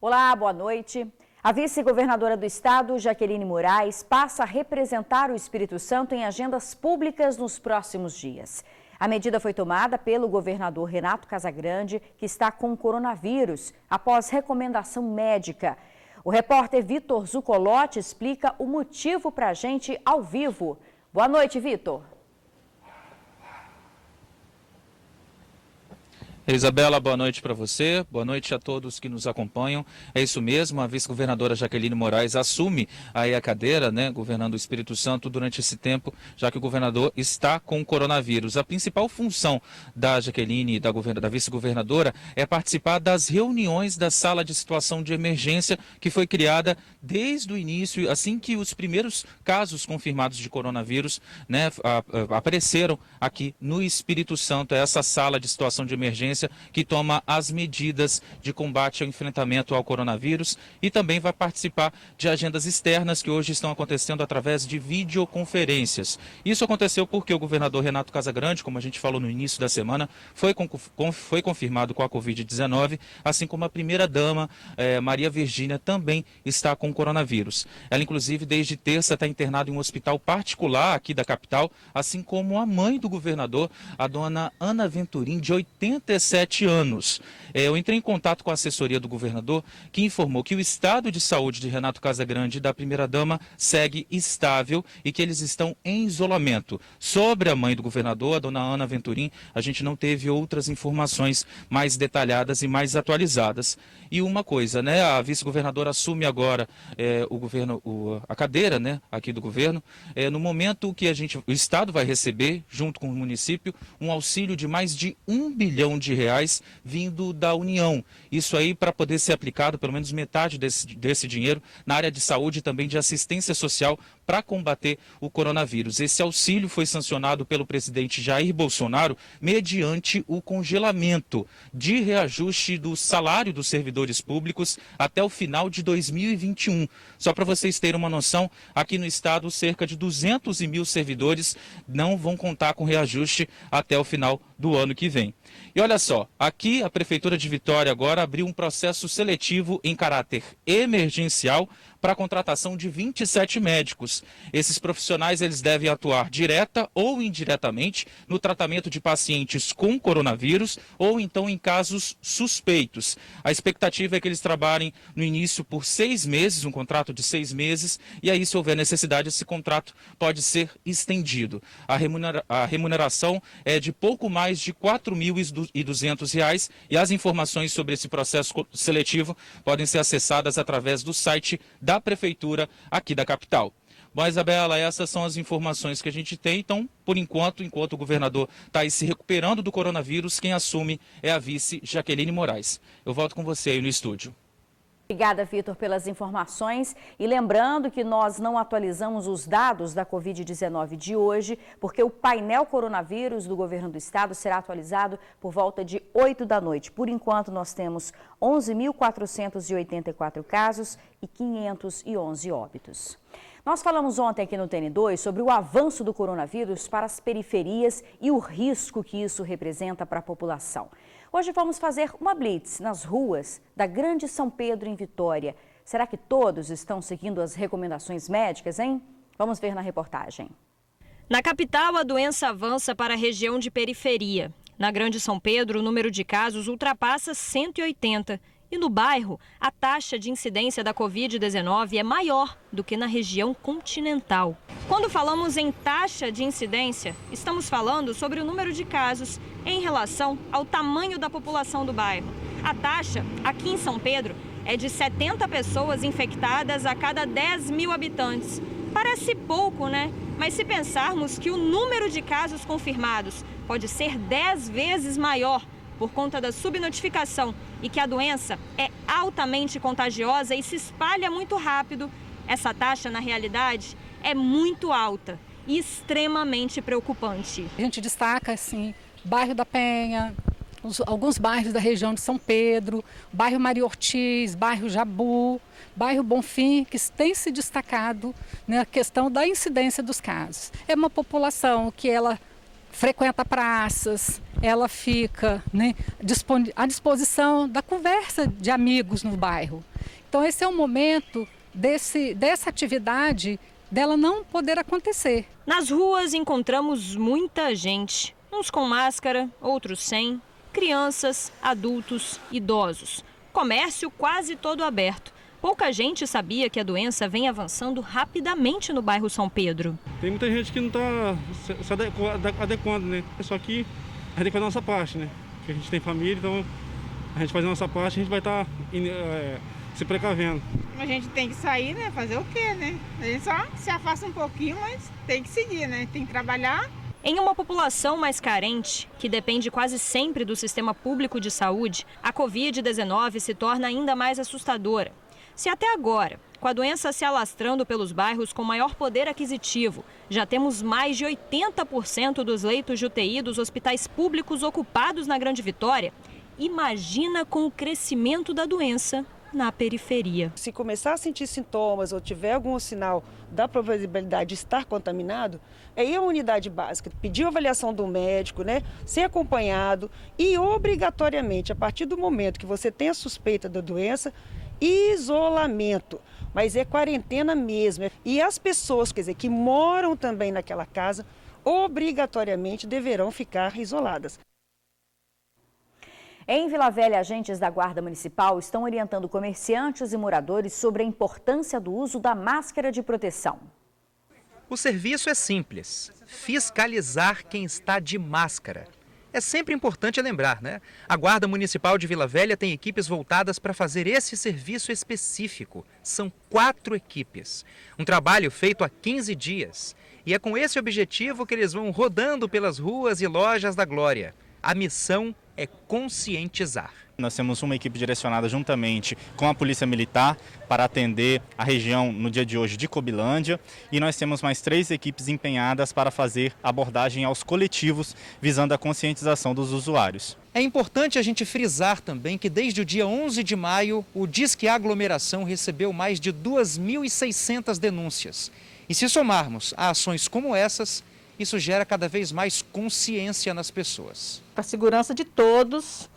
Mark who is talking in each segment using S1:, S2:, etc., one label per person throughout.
S1: Olá, boa noite. A vice-governadora do estado, Jaqueline Moraes, passa a representar o Espírito Santo em agendas públicas nos próximos dias. A medida foi tomada pelo governador Renato Casagrande, que está com coronavírus, após recomendação médica. O repórter Vitor Zucolotti explica o motivo para a gente ao vivo. Boa noite, Vitor.
S2: Isabela, boa noite para você, boa noite a todos que nos acompanham. É isso mesmo, a vice-governadora Jaqueline Moraes assume aí a cadeira, governando o Espírito Santo durante esse tempo, já que o governador está com o coronavírus. A principal função da Jaqueline e da vice-governadora é participar das reuniões da sala de situação de emergência que foi criada desde o início, assim que os primeiros casos confirmados de coronavírus apareceram aqui no Espírito Santo. É essa sala de situação de emergência que toma as medidas de combate ao enfrentamento ao coronavírus e também vai participar de agendas externas que hoje estão acontecendo através de videoconferências. Isso aconteceu porque o governador Renato Casagrande, como a gente falou no início da semana, foi confirmado com a Covid-19, assim como a primeira-dama, Maria Virgínia, também está com coronavírus. Ela, inclusive, desde terça está internada em um hospital particular aqui da capital, assim como a mãe do governador, a dona Ana Venturim, de 87 anos. Eu entrei em contato com a assessoria do governador, que informou que o estado de saúde de Renato Casagrande e da primeira-dama segue estável e que eles estão em isolamento. Sobre a mãe do governador, a dona Ana Venturim, a gente não teve outras informações mais detalhadas e mais atualizadas. E uma coisa, a vice-governadora assume agora a cadeira, aqui do governo, no momento que o estado vai receber, junto com o município, um auxílio de mais de R$1 bilhão vindo da União. Isso aí para poder ser aplicado, pelo menos metade desse dinheiro, na área de saúde e também de assistência social para combater o coronavírus. Esse auxílio foi sancionado pelo presidente Jair Bolsonaro mediante o congelamento de reajuste do salário dos servidores públicos até o final de 2021. Só para vocês terem uma noção, aqui no estado, cerca de 200 mil servidores não vão contar com reajuste até o final do ano que vem. E olha só, aqui a Prefeitura de Vitória agora abriu um processo seletivo em caráter emergencial para a contratação de 27 médicos. Esses profissionais eles devem atuar direta ou indiretamente no tratamento de pacientes com coronavírus ou então em casos suspeitos. A expectativa é que eles trabalhem no início por 6 meses, um contrato de 6 meses, e aí, se houver necessidade, esse contrato pode ser estendido. A remuneração é de pouco mais de R$ 4.200 e as informações sobre esse processo seletivo podem ser acessadas através do site da Prefeitura aqui da capital. Bom, Isabela, essas são as informações que a gente tem. Então, por enquanto o governador está aí se recuperando do coronavírus, quem assume é a vice Jaqueline Moraes. Eu volto com você aí no estúdio.
S1: Obrigada, Vitor, pelas informações. E lembrando que nós não atualizamos os dados da Covid-19 de hoje, porque o painel coronavírus do governo do estado será atualizado por volta de 8 da noite. Por enquanto, nós temos 11.484 casos e 511 óbitos. Nós falamos ontem aqui no TN2 sobre o avanço do coronavírus para as periferias e o risco que isso representa para a população. Hoje vamos fazer uma blitz nas ruas da Grande São Pedro, em Vitória. Será que todos estão seguindo as recomendações médicas, hein? Vamos ver na reportagem.
S3: Na capital, a doença avança para a região de periferia. Na Grande São Pedro, o número de casos ultrapassa 180. E no bairro, a taxa de incidência da Covid-19 é maior do que na região continental. Quando falamos em taxa de incidência, estamos falando sobre o número de casos em relação ao tamanho da população do bairro. A taxa, aqui em São Pedro, é de 70 pessoas infectadas a cada 10 mil habitantes. Parece pouco, Mas se pensarmos que o número de casos confirmados pode ser 10 vezes maior por conta da subnotificação e que a doença é altamente contagiosa e se espalha muito rápido, essa taxa, na realidade, é muito alta e extremamente preocupante.
S4: A gente destaca, bairro da Penha, alguns bairros da região de São Pedro, bairro Maria Ortiz, bairro Jabu, bairro Bonfim, que tem se destacado na questão da incidência dos casos. É uma população que ela frequenta praças, ela fica à disposição da conversa de amigos no bairro. Então esse é o momento dessa atividade dela não poder acontecer.
S3: Nas ruas encontramos muita gente, uns com máscara, outros sem, crianças, adultos, idosos. Comércio quase todo aberto. Pouca gente sabia que a doença vem avançando rapidamente no bairro São Pedro.
S5: Tem muita gente que não está se adequando, né? Só que a gente tem que fazer a nossa parte, né? Porque a gente tem família, então a gente faz a nossa parte, a gente vai estar se precavendo.
S6: A gente tem que sair, né? Fazer o quê, né? A gente só se afasta um pouquinho, mas tem que seguir, né? Tem que trabalhar.
S3: Em uma população mais carente, que depende quase sempre do sistema público de saúde, a Covid-19 se torna ainda mais assustadora. Se até agora, com a doença se alastrando pelos bairros com maior poder aquisitivo, já temos mais de 80% dos leitos de UTI dos hospitais públicos ocupados na Grande Vitória, imagina com o crescimento da doença na periferia.
S7: Se começar a sentir sintomas ou tiver algum sinal da probabilidade de estar contaminado, aí a unidade básica pedir a avaliação do médico, né, ser acompanhado e obrigatoriamente, a partir do momento que você tem a suspeita da doença, isolamento, mas é quarentena mesmo. E as pessoas, quer dizer, que moram também naquela casa, obrigatoriamente deverão ficar isoladas.
S1: Em Vila Velha, agentes da Guarda Municipal estão orientando comerciantes e moradores sobre a importância do uso da máscara de proteção.
S8: O serviço é simples: fiscalizar quem está de máscara. É sempre importante lembrar, né? A Guarda Municipal de Vila Velha tem equipes voltadas para fazer esse serviço específico. São 4 equipes. Um trabalho feito há 15 dias. E é com esse objetivo que eles vão rodando pelas ruas e lojas da Glória. A missão é conscientizar.
S9: Nós temos uma equipe direcionada juntamente com a Polícia Militar para atender a região no dia de hoje de Cobilândia, e nós temos mais 3 equipes empenhadas para fazer abordagem aos coletivos visando a conscientização dos usuários.
S8: É importante a gente frisar também que desde o dia 11 de maio o Disque Aglomeração recebeu mais de 2.600 denúncias. E se somarmos a ações como essas, isso gera cada vez mais consciência nas pessoas.
S10: Para a segurança de todos,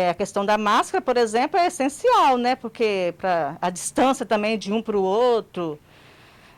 S10: a questão da máscara, por exemplo, é essencial, né? Porque para a distância também de um para o outro.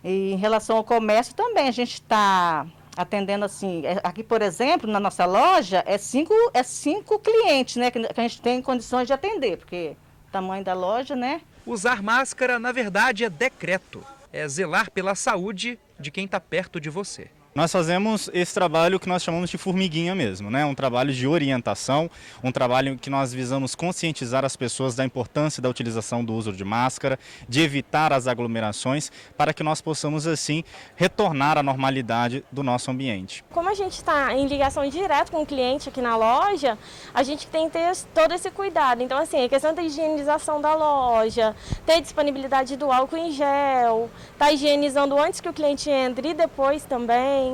S10: E em relação ao comércio também, a gente está atendendo assim, aqui, por exemplo, na nossa loja, é cinco clientes, né? Que a gente tem condições de atender, porque o tamanho da loja, né?
S8: Usar máscara, na verdade, é decreto. É zelar pela saúde de quem está perto de você.
S9: Nós fazemos esse trabalho que nós chamamos de formiguinha mesmo, né? Um trabalho de orientação, um trabalho que nós visamos conscientizar as pessoas da importância da utilização do uso de máscara, de evitar as aglomerações, para que nós possamos, assim, retornar à normalidade do nosso ambiente.
S11: Como a gente está em ligação direta com o cliente aqui na loja, a gente tem que ter todo esse cuidado. Então, assim, a questão da higienização da loja, ter disponibilidade do álcool em gel, tá higienizando antes que o cliente entre e depois também.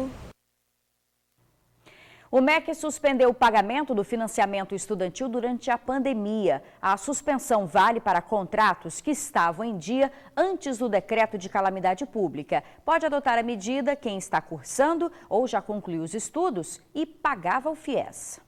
S1: O MEC suspendeu o pagamento do financiamento estudantil durante a pandemia. A suspensão vale para contratos que estavam em dia antes do decreto de calamidade pública. Pode adotar a medida quem está cursando ou já concluiu os estudos e pagava o FIES.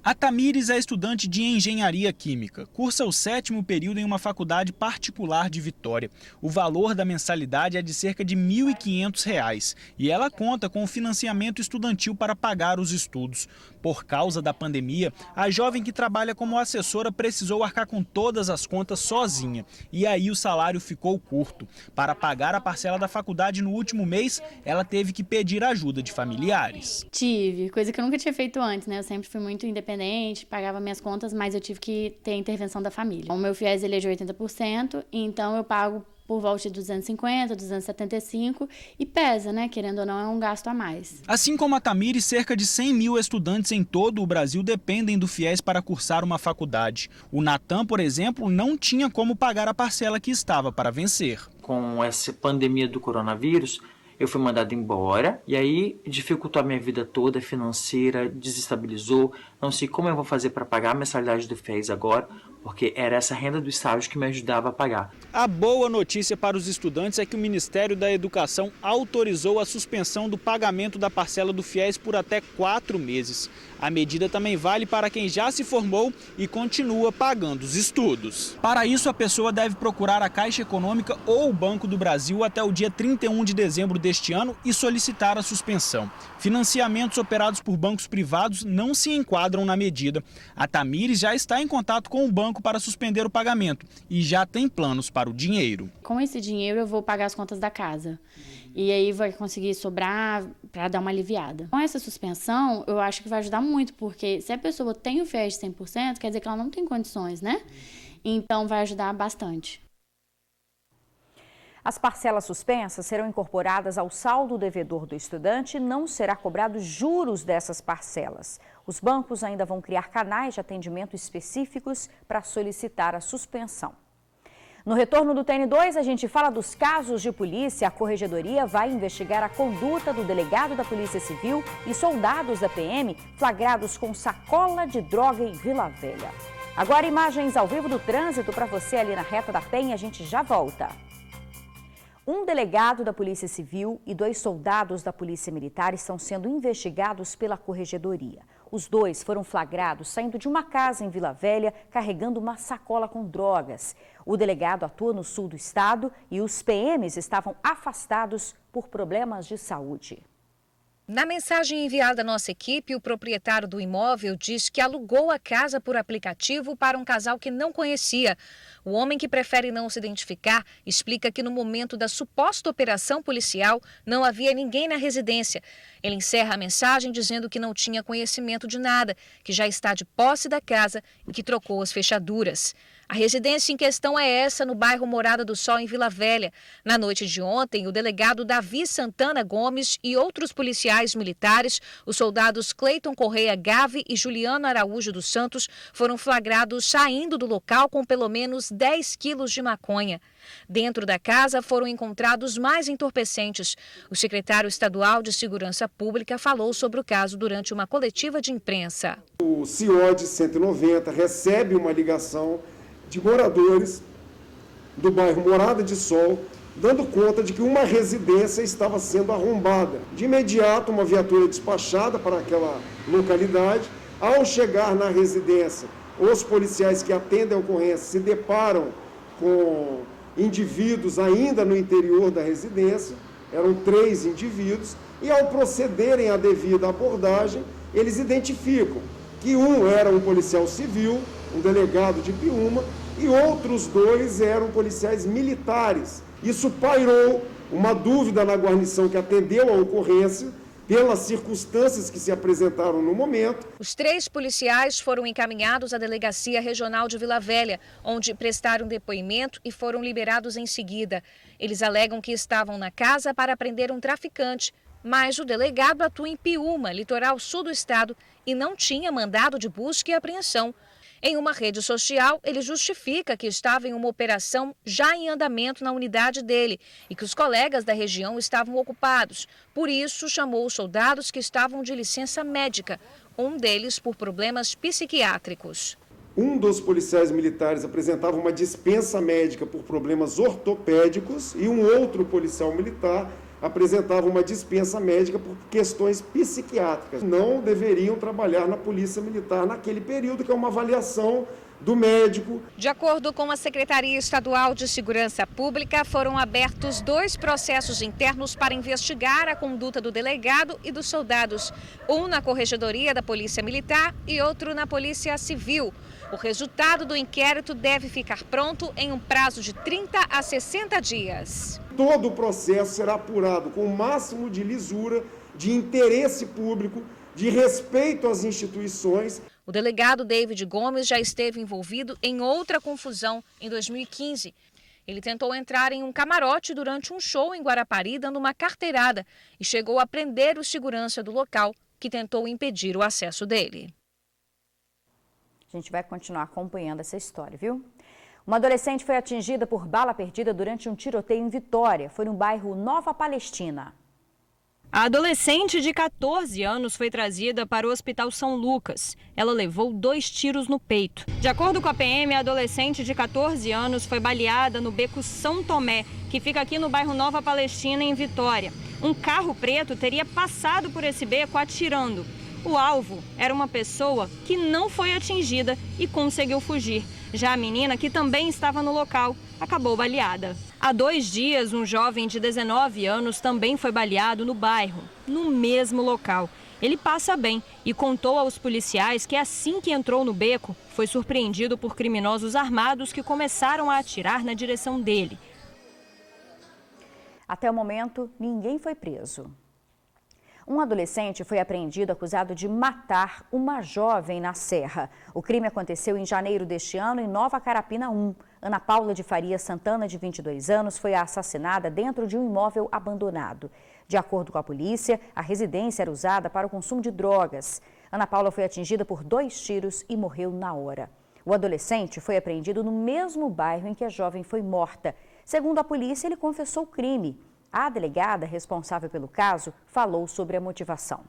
S12: A Tamires é estudante de Engenharia Química. Cursa o 7º período em uma faculdade particular de Vitória. O valor da mensalidade é de cerca de R$ 1.500 e ela conta com o financiamento estudantil para pagar os estudos. Por causa da pandemia, a jovem que trabalha como assessora precisou arcar com todas as contas sozinha. E aí o salário ficou curto. Para pagar a parcela da faculdade no último mês, ela teve que pedir ajuda de familiares.
S13: Tive, coisa que eu nunca tinha feito antes, né? Eu sempre fui muito independente, pagava minhas contas, mas eu tive que ter a intervenção da família. O meu FIES ele é de 80%, então eu pago por volta de 250, 275 e pesa, né? Querendo ou não, é um gasto a mais.
S12: Assim como a Tamires, cerca de 100 mil estudantes em todo o Brasil dependem do FIES para cursar uma faculdade. O Natan, por exemplo, não tinha como pagar a parcela que estava para vencer.
S14: Com essa pandemia do coronavírus, eu fui mandado embora e aí dificultou a minha vida toda financeira, desestabilizou, não sei como eu vou fazer para pagar a mensalidade do FIES agora, porque era essa renda do estágio que me ajudava a pagar.
S12: A boa notícia para os estudantes é que o Ministério da Educação autorizou a suspensão do pagamento da parcela do FIES por até 4 meses. A medida também vale para quem já se formou e continua pagando os estudos. Para isso, a pessoa deve procurar a Caixa Econômica ou o Banco do Brasil até o dia 31 de dezembro deste ano e solicitar a suspensão. Financiamentos operados por bancos privados não se enquadram na medida. A Tamires já está em contato com o banco para suspender o pagamento e já tem planos para o dinheiro.
S13: Com esse dinheiro eu vou pagar as contas da casa e aí vai conseguir sobrar para dar uma aliviada. Com essa suspensão eu acho que vai ajudar muito, porque se a pessoa tem o FIES de 100%, quer dizer que ela não tem condições, né? Então vai ajudar bastante.
S1: As parcelas suspensas serão incorporadas ao saldo devedor do estudante e não será cobrado juros dessas parcelas. Os bancos ainda vão criar canais de atendimento específicos para solicitar a suspensão. No retorno do TN2, a gente fala dos casos de polícia. A Corregedoria vai investigar a conduta do delegado da Polícia Civil e soldados da PM flagrados com sacola de droga em Vila Velha. Agora, imagens ao vivo do trânsito para você ali na Reta da Penha. A gente já volta. Um delegado da Polícia Civil e 2 soldados da Polícia Militar estão sendo investigados pela Corregedoria. Os 2 foram flagrados saindo de uma casa em Vila Velha carregando uma sacola com drogas. O delegado atua no sul do estado e os PMs estavam afastados por problemas de saúde.
S15: Na mensagem enviada à nossa equipe, o proprietário do imóvel diz que alugou a casa por aplicativo para um casal que não conhecia. O homem, que prefere não se identificar, explica que no momento da suposta operação policial não havia ninguém na residência. Ele encerra a mensagem dizendo que não tinha conhecimento de nada, que já está de posse da casa e que trocou as fechaduras. A residência em questão é essa, no bairro Morada do Sol, em Vila Velha. Na noite de ontem, o delegado Davi Santana Gomes e outros policiais militares, os soldados Cleiton Correia Gave e Juliano Araújo dos Santos, foram flagrados saindo do local com pelo menos 10 quilos de maconha. Dentro da casa foram encontrados mais entorpecentes. O secretário estadual de Segurança Pública falou sobre o caso durante uma coletiva de imprensa.
S16: O CIOD 190 recebe uma ligação de moradores do bairro Morada de Sol, dando conta de que uma residência estava sendo arrombada. De imediato, uma viatura despachada para aquela localidade. Ao chegar na residência, os policiais que atendem a ocorrência se deparam com indivíduos ainda no interior da residência, eram 3 indivíduos, e ao procederem à devida abordagem, eles identificam que um era um policial civil, um delegado de Piúma, e outros 2 eram policiais militares. Isso pairou uma dúvida na guarnição que atendeu a ocorrência, pelas circunstâncias que se apresentaram no momento.
S15: Os 3 policiais foram encaminhados à Delegacia Regional de Vila Velha, onde prestaram depoimento e foram liberados em seguida. Eles alegam que estavam na casa para prender um traficante, mas o delegado atua em Piúma, litoral sul do estado, e não tinha mandado de busca e apreensão. Em uma rede social, ele justifica que estava em uma operação já em andamento na unidade dele e que os colegas da região estavam ocupados. Por isso, chamou os soldados que estavam de licença médica, um deles por problemas psiquiátricos.
S16: Um dos policiais militares apresentava uma dispensa médica por problemas ortopédicos e um outro policial militar apresentava uma dispensa médica por questões psiquiátricas. Não deveriam trabalhar na Polícia Militar naquele período, que é uma avaliação do médico.
S15: De acordo com a Secretaria Estadual de Segurança Pública, foram abertos 2 processos internos para investigar a conduta do delegado e dos soldados. Um na Corregedoria da Polícia Militar e outro na Polícia Civil. O resultado do inquérito deve ficar pronto em um prazo de 30 a 60 dias.
S16: Todo o processo será apurado com o máximo de lisura, de interesse público, de respeito às instituições.
S15: O delegado David Gomes já esteve envolvido em outra confusão em 2015. Ele tentou entrar em um camarote durante um show em Guarapari, dando uma carteirada, e chegou a prender o segurança do local, que tentou impedir o acesso dele.
S1: A gente vai continuar acompanhando essa história, viu? Uma adolescente foi atingida por bala perdida durante um tiroteio em Vitória. Foi no bairro Nova Palestina.
S3: A adolescente de 14 anos foi trazida para o Hospital São Lucas. Ela levou 2 tiros no peito. De acordo com a PM, a adolescente de 14 anos foi baleada no beco São Tomé, que fica aqui no bairro Nova Palestina, em Vitória. Um carro preto teria passado por esse beco atirando. O alvo era uma pessoa que não foi atingida e conseguiu fugir. Já a menina, que também estava no local, acabou baleada. Há 2 dias, um jovem de 19 anos também foi baleado no bairro, no mesmo local. Ele passa bem e contou aos policiais que assim que entrou no beco, foi surpreendido por criminosos armados que começaram a atirar na direção dele.
S1: Até o momento, ninguém foi preso. Um adolescente foi apreendido acusado de matar uma jovem na Serra. O crime aconteceu em janeiro deste ano em Nova Carapina 1. Ana Paula de Faria Santana, de 22 anos, foi assassinada dentro de um imóvel abandonado. De acordo com a polícia, a residência era usada para o consumo de drogas. Ana Paula foi atingida por 2 tiros e morreu na hora. O adolescente foi apreendido no mesmo bairro em que a jovem foi morta. Segundo a polícia, ele confessou o crime. A delegada responsável pelo caso falou sobre a motivação.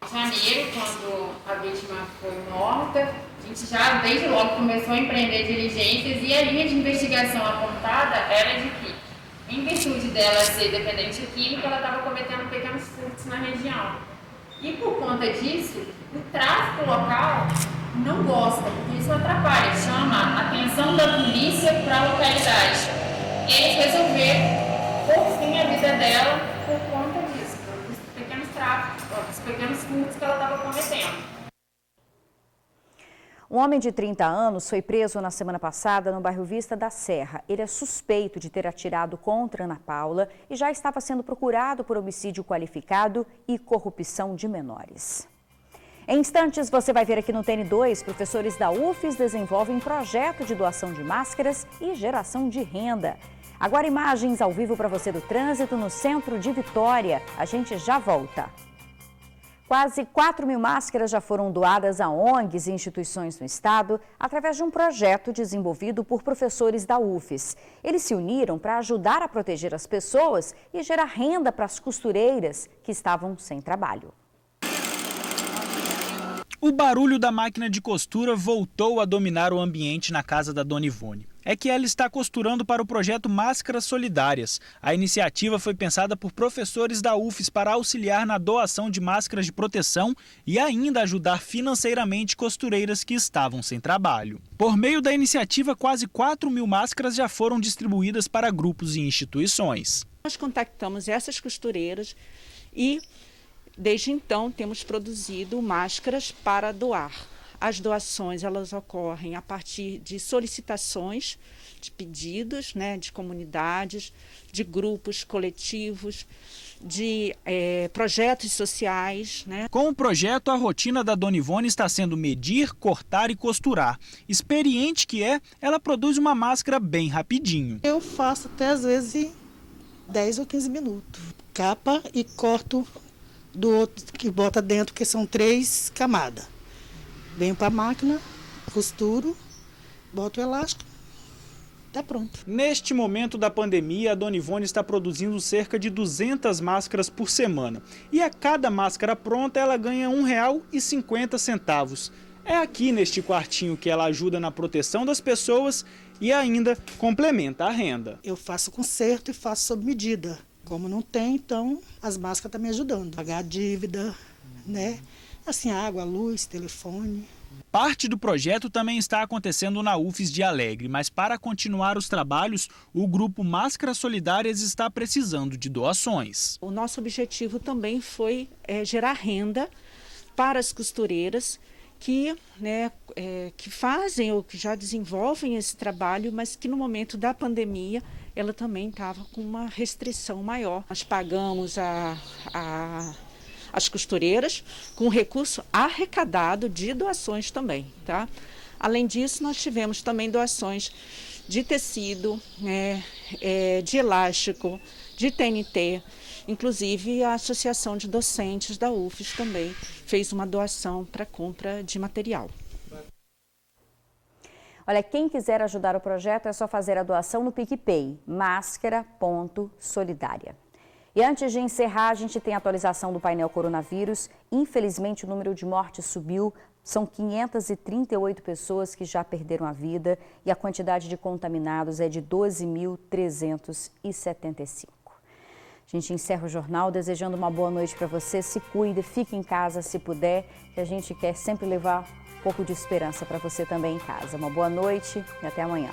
S17: Em janeiro, quando a vítima foi morta, a gente já desde logo começou a empreender diligências e a linha de investigação apontada era de que, em virtude dela ser dependente química, ela estava cometendo pequenos furtos na região. E por conta disso, o tráfico local não gosta, porque isso atrapalha, chama a atenção da polícia para a localidade. Eles resolveram por fim a vida dela por conta disso, dos pequenos tráficos, dos pequenos furtos que ela estava cometendo.
S1: Um homem de 30 anos foi preso na semana passada no bairro Vista da Serra. Ele é suspeito de ter atirado contra Ana Paula e já estava sendo procurado por homicídio qualificado e corrupção de menores. Em instantes, você vai ver aqui no TN2, professores da UFES desenvolvem um projeto de doação de máscaras e geração de renda. Agora imagens ao vivo para você do trânsito no centro de Vitória. A gente já volta. Quase 4.000 máscaras já foram doadas a ONGs e instituições no estado através de um projeto desenvolvido por professores da UFES. Eles se uniram para ajudar a proteger as pessoas e gerar renda para as costureiras que estavam sem trabalho.
S12: O barulho da máquina de costura voltou a dominar o ambiente na casa da Dona Ivone. É que ela está costurando para o projeto Máscaras Solidárias. A iniciativa foi pensada por professores da UFES para auxiliar na doação de máscaras de proteção e ainda ajudar financeiramente costureiras que estavam sem trabalho. Por meio da iniciativa, quase 4.000 máscaras já foram distribuídas para grupos e instituições.
S18: Nós contactamos essas costureiras e, desde então, temos produzido máscaras para doar. As doações, elas ocorrem a partir de solicitações, de pedidos, de comunidades, de grupos coletivos, de projetos sociais.
S12: Com o projeto, a rotina da Dona Ivone está sendo medir, cortar e costurar. Experiente que é, ela produz uma máscara bem rapidinho.
S19: Eu faço até às vezes 10 ou 15 minutos. Capa e corto do outro que bota dentro, que são 3 camadas. Venho para a máquina, costuro, boto o elástico, está pronto.
S12: Neste momento da pandemia, a Dona Ivone está produzindo cerca de 200 máscaras por semana. E a cada máscara pronta, ela ganha R$1,50. É aqui neste quartinho que ela ajuda na proteção das pessoas e ainda complementa a renda.
S19: Eu faço conserto e faço sob medida. Como não tem, então as máscaras estão me ajudando. Pagar a dívida, Assim, água, luz, telefone.
S12: Parte do projeto também está acontecendo na UFES de Alegre, mas para continuar os trabalhos, o grupo Máscaras Solidárias está precisando de doações.
S18: O nosso objetivo também foi gerar renda para as costureiras que fazem ou que já desenvolvem esse trabalho, mas que no momento da pandemia ela também estava com uma restrição maior. Nós pagamos as costureiras com recurso arrecadado de doações também, tá? Além disso, nós tivemos também doações de tecido, de elástico, de TNT. Inclusive, a Associação de Docentes da UFES também fez uma doação para compra de material.
S1: Olha, quem quiser ajudar o projeto é só fazer a doação no PicPay, máscara.solidária. E antes de encerrar, a gente tem a atualização do painel coronavírus. Infelizmente, o número de mortes subiu. São 538 pessoas que já perderam a vida e a quantidade de contaminados é de 12.375. A gente encerra o jornal desejando uma boa noite para você. Se cuide, fique em casa se puder, que a gente quer sempre levar um pouco de esperança para você também em casa. Uma boa noite e até amanhã.